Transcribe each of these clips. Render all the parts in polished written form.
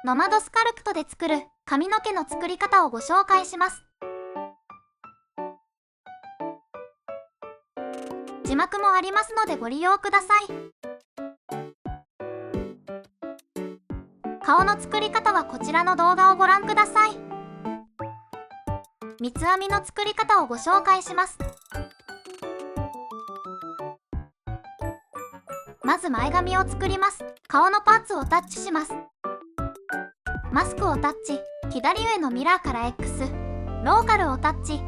ノマドスカルプトで作る髪の毛の作り方をご紹介します。字幕もありますのでご利用ください。顔の作り方はこちらの動画をご覧ください。三つ編みの作り方をご紹介します。まず前髪を作ります。顔のパーツをタッチします。マスクをタッチ、左上のミラーから X、ローカルをタッチ。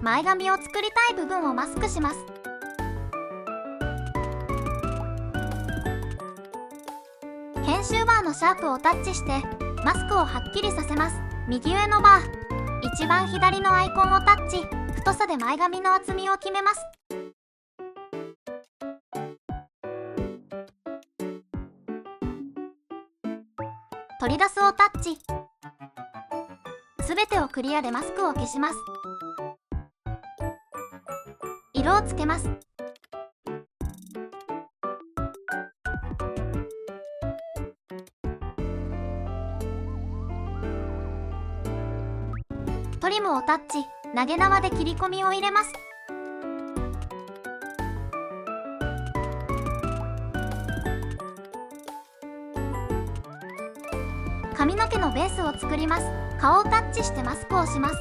前髪を作りたい部分をマスクします。編集バーのシャープをタッチしてマスクをはっきりさせます。右上のバー、一番左のアイコンをタッチ、太さで前髪の厚みを決めます。取り出すをタッチ。すべてをクリアでマスクを消します。色をつけます。トリムをタッチ、投げ縄で切り込みを入れます。髪の毛のベースを作ります。顔をタッチしてマスクをします。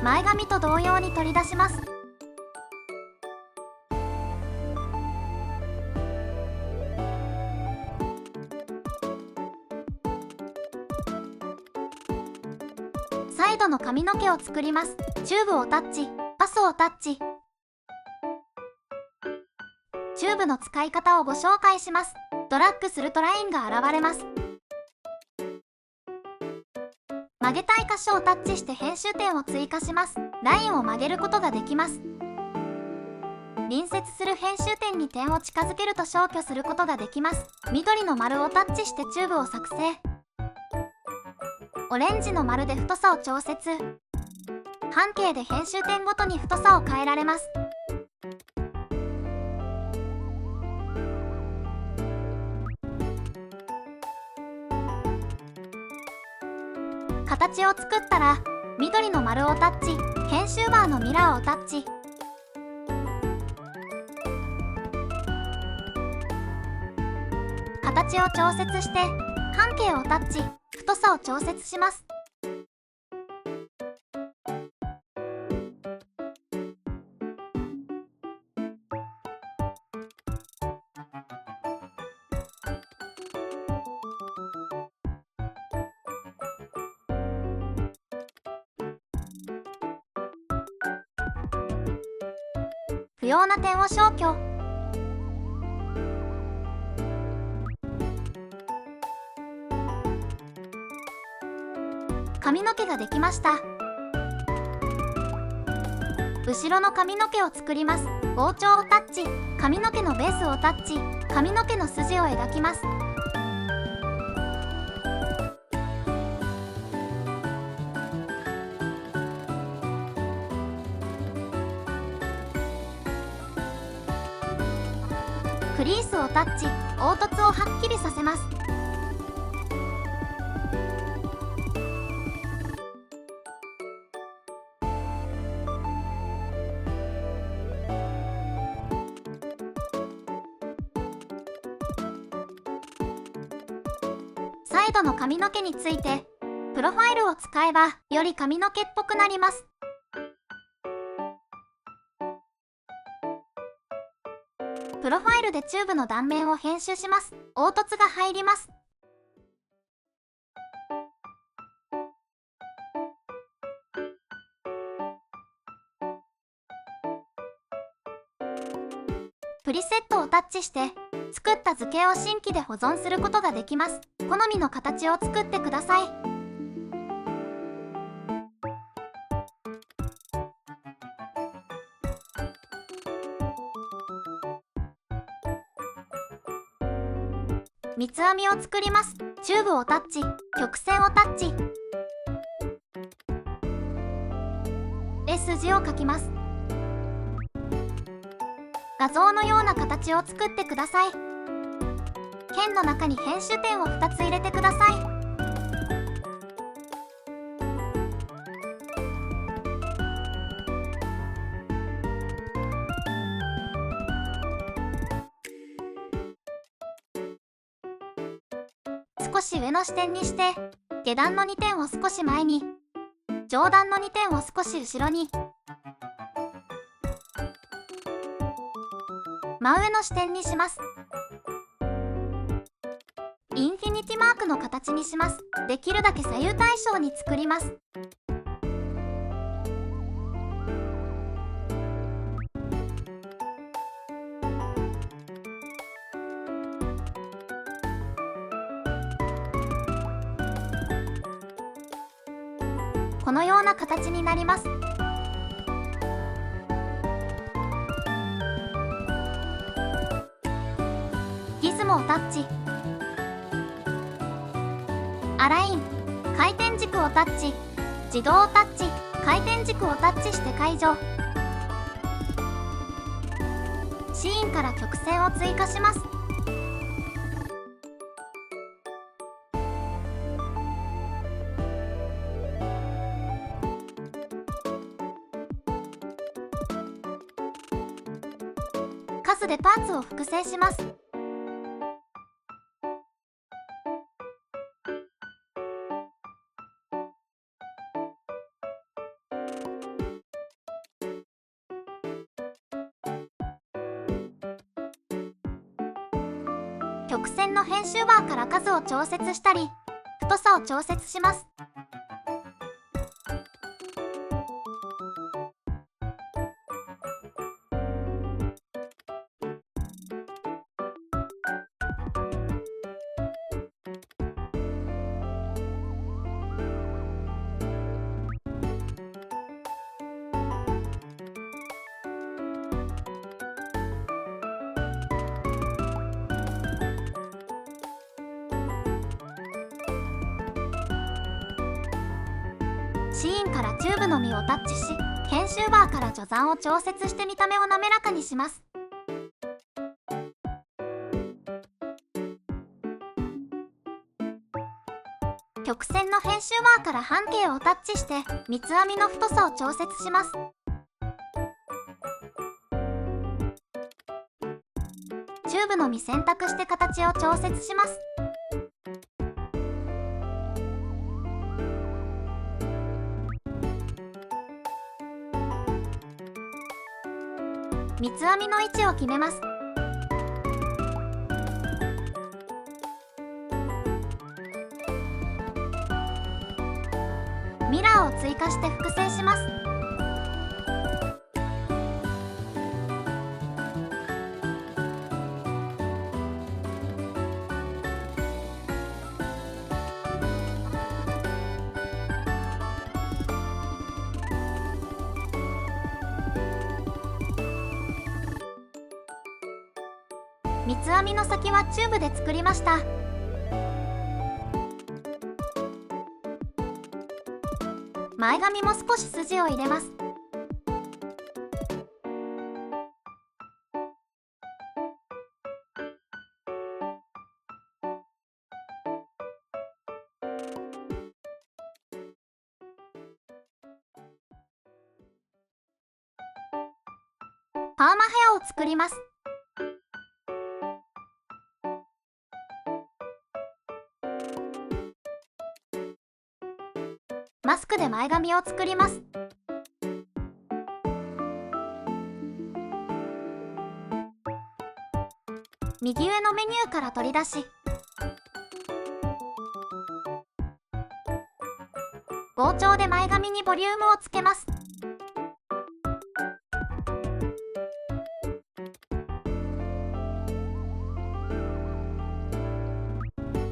前髪と同様に取り出します。サイドの髪の毛を作ります。チューブをタッチ、パスをタッチ。チューブの使い方をご紹介します。ドラッグするとラインが現れます。曲げたい箇所をタッチして編集点を追加します。ラインを曲げることができます。隣接する編集点に点を近づけると消去することができます。緑の丸をタッチしてチューブを作成。オレンジの丸で太さを調節。半径で編集点ごとに太さを変えられます。形を作ったら、緑の丸をタッチ、編集バーのミラーをタッチ。形を調節して、半径をタッチ、太さを調節します。不要な点を消去。髪の毛ができました。後ろの髪の毛を作ります。包丁をタッチ、髪の毛のベースをタッチ、髪の毛の筋を描きます。クリースをタッチ、凹凸をはっきりさせます。サイドの髪の毛について、プロファイルを使えばより髪の毛っぽくなります。プロファイルでチューブの断面を編集します。凹凸が入ります。プリセットをタッチして作った図形を新規で保存することができます。好みの形を作ってください。三つ編みを作ります。チューブをタッチ、曲線をタッチ。S 字を描きます。画像のような形を作ってください。剣の中に編集点を2つ入れてください。少し上の視点にして、下段の2点を少し前に、上段の2点を少し後ろに、真上の視点にします。インフィニティマークの形にします。できるだけ左右対称に作ります。このような形になります。ギズモをタッチ。アライン、回転軸をタッチ。自動をタッチ、回転軸をタッチして解除。シーンから曲線を追加します。カスでパーツを複製します。曲線の編集バーから数を調節したり、太さを調節します。シーンからチューブの実をタッチし、編集バーから序算を調節して見た目を滑らかにします。曲線の編集バーから半径をタッチして三つ編みの太さを調節します。チューブの実選択して形を調節します。三つ編みの位置を決めます。ミラーを追加して複製します。三つ編みの先はチューブで作りました。前髪も少し筋を入れます。パーマヘアを作ります。マスクで前髪を作ります。右上のメニューから取り出し、包丁で前髪にボリュームをつけます。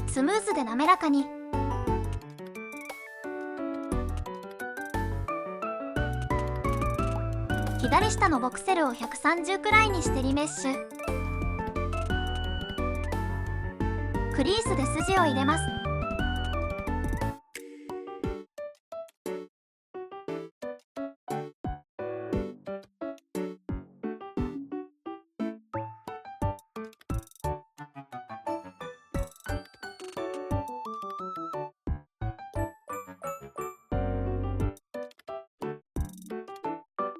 スムーズで滑らかに。左下のボクセルを130くらいにしてリメッシュ。クリースで筋を入れます。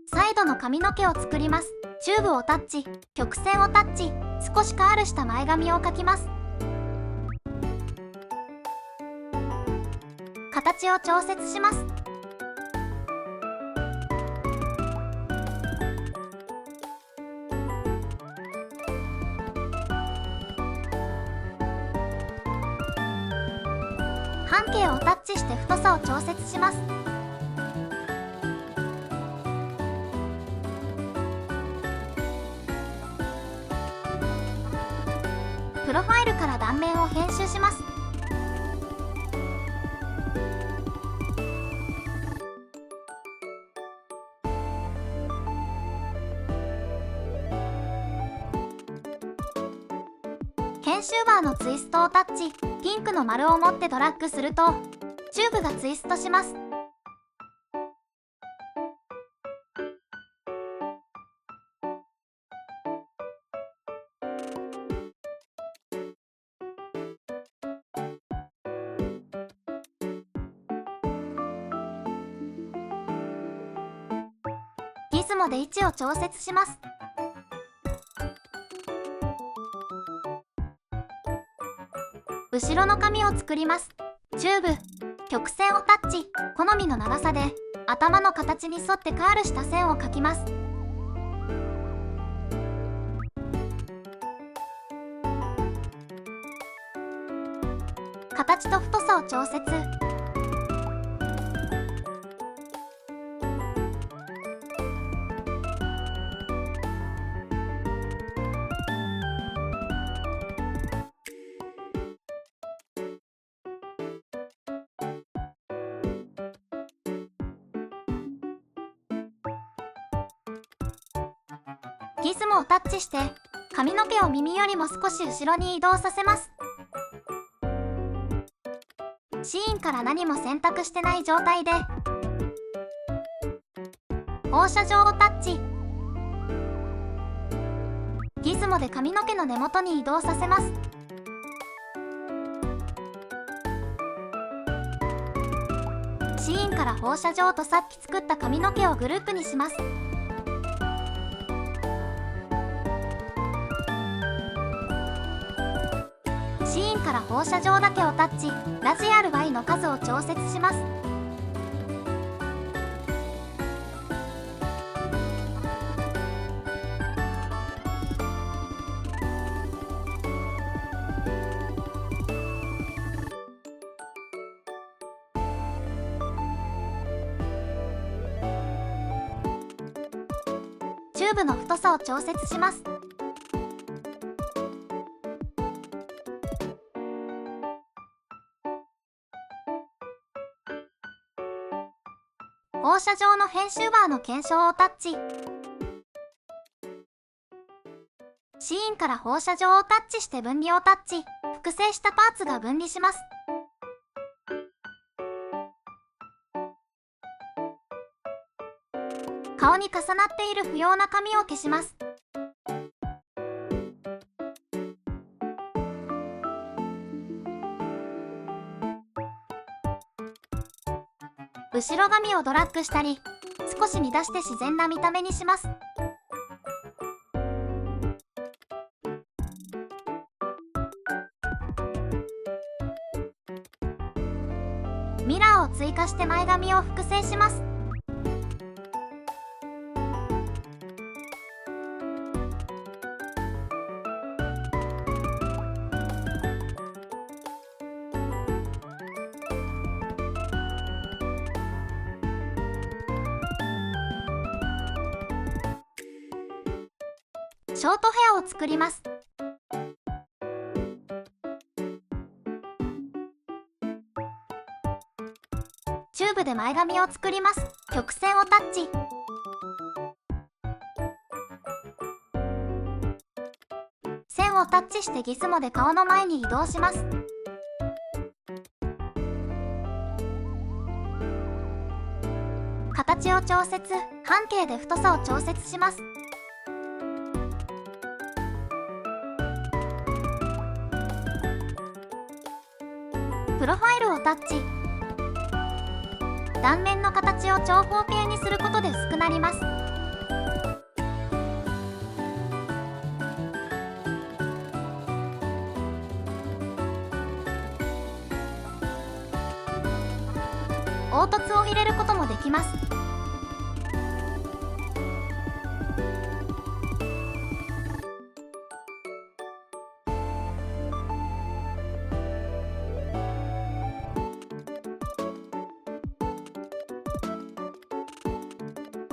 サイドの髪の毛を作ります。チューブをタッチ、曲線をタッチ、少しカールした前髪を描きます。形を調節します。半径をタッチして太さを調節します。プロファイルから断面を編集します。編集バーのツイストをタッチ、ピンクの丸を持ってドラッグするとチューブがツイストします。ギズモで位置を調節します。後ろの髪を作ります。チューブ、曲線をタッチ、好みの長さで頭の形に沿ってカールした線を描きます。形と太さを調節。ギズモをタッチして髪の毛を耳よりも少し後ろに移動させます。シーンから何も選択してない状態で放射状をタッチ。ギズモで髪の毛の根元に移動させます。シーンから放射状とさっき作った髪の毛をグループにします。シーンから放射状だけをタッチ、ラジアル Y の数を調節します。チューブの太さを調節します。放射状の編集バーの検証をタッチ。シーンから放射状をタッチして分離をタッチ。複製したパーツが分離します。顔に重なっている不要な紙を消します。後ろ髪をドラッグしたり、少し乱して自然な見た目にします。ミラーを追加して前髪を複製します。ショートヘアを作ります。チューブで前髪を作ります。曲線をタッチ。線をタッチしてギスモで顔の前に移動します。形を調節、半径で太さを調節します。プロファイルをタッチ。断面の形を長方形にすることで薄くなります。凹凸を入れることもできます。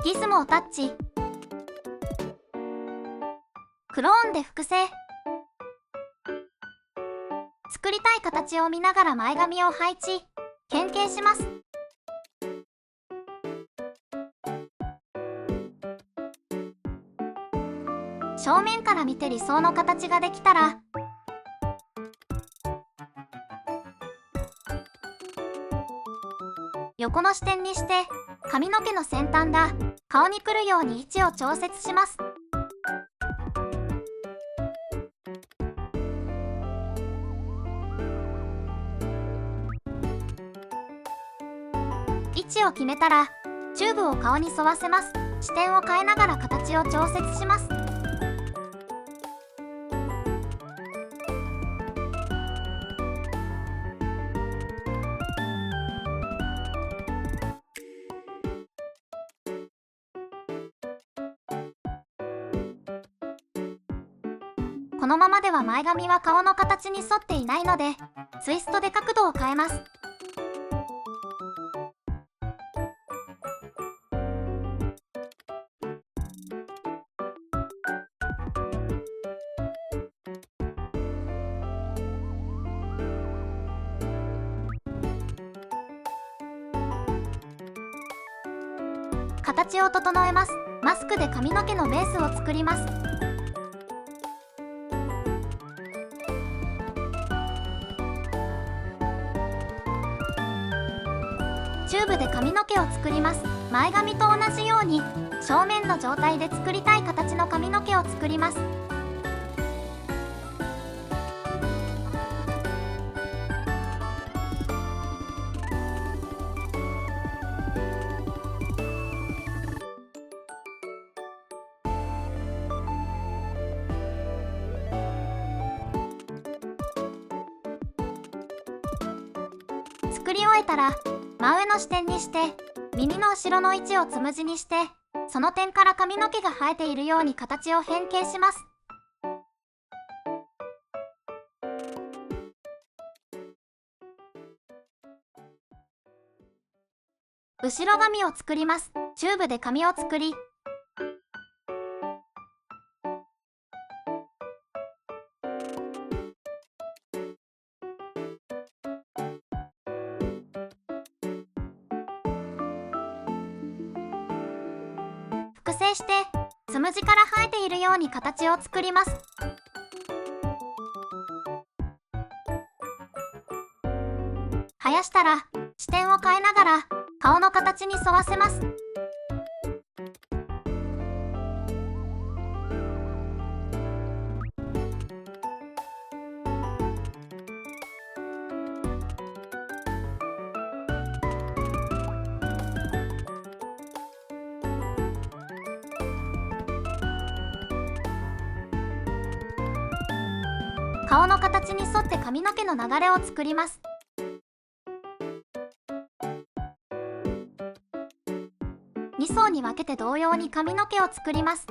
ギスモをタッチ。クローンで複製。作りたい形を見ながら前髪を配置、変形します。正面から見て理想の形ができたら、横の視点にして髪の毛の先端が顔に来るように位置を調節します。位置を決めたらチューブを顔に沿わせます。視点を変えながら形を調節します。このままでは前髪は顔の形に沿っていないので、ツイストで角度を変えます。形を整えます。マスクで髪の毛のベースを作ります。チューブで髪の毛を作ります。前髪と同じように正面の状態で作りたい形の髪の毛を作ります。作り終えたら真上の視点にして耳の後ろの位置をつむじにして、その点から髪の毛が生えているように形を変形します。後ろ髪を作ります。チューブで髪を作り、複製してつむじから生えているように形を作ります。生やしたら視点を変えながら顔の形に沿わせます。顔の形に沿って髪の毛の流れを作ります。2層に分けて同様に髪の毛を作ります。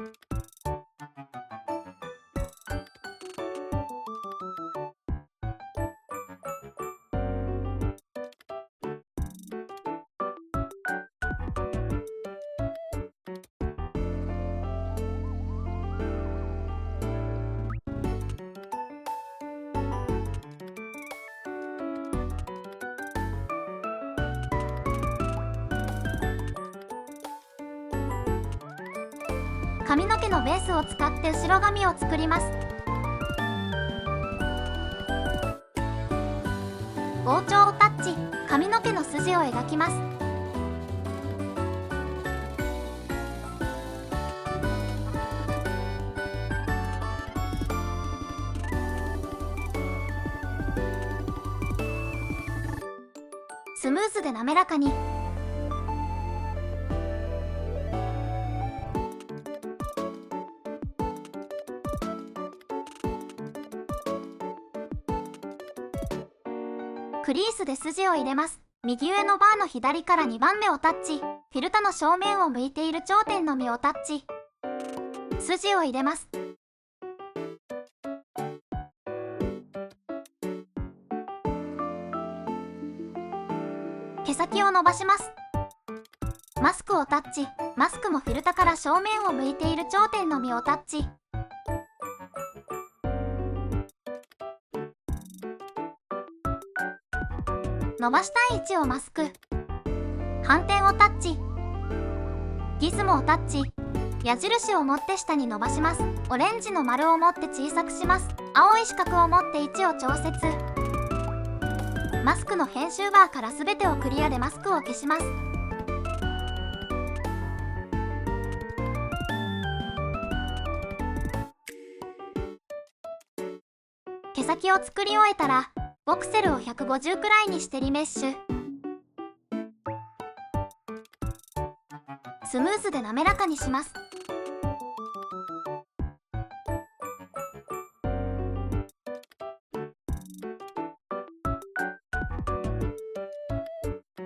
髪の毛のベースを使って後ろ髪を作ります。包丁をタッチ、髪の毛の筋を描きます。スムーズで滑らかに。クリースで筋を入れます。右上のバーの左から2番目をタッチ。フィルタの正面を向いている頂点のみをタッチ。筋を入れます。毛先を伸ばします。マスクをタッチ。マスクもフィルタから正面を向いている頂点のみをタッチ。伸ばしたい位置をマスク。反転をタッチ。ギズモをタッチ。矢印を持って下に伸ばします。オレンジの丸を持って小さくします。青い四角を持って位置を調節。マスクの編集バーから全てをクリアでマスクを消します。毛先を作り終えたら、ボクセルを150くらいにしてリメッシュ。スムーズで滑らかにします。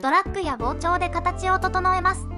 ドラッグや包丁で形を整えます。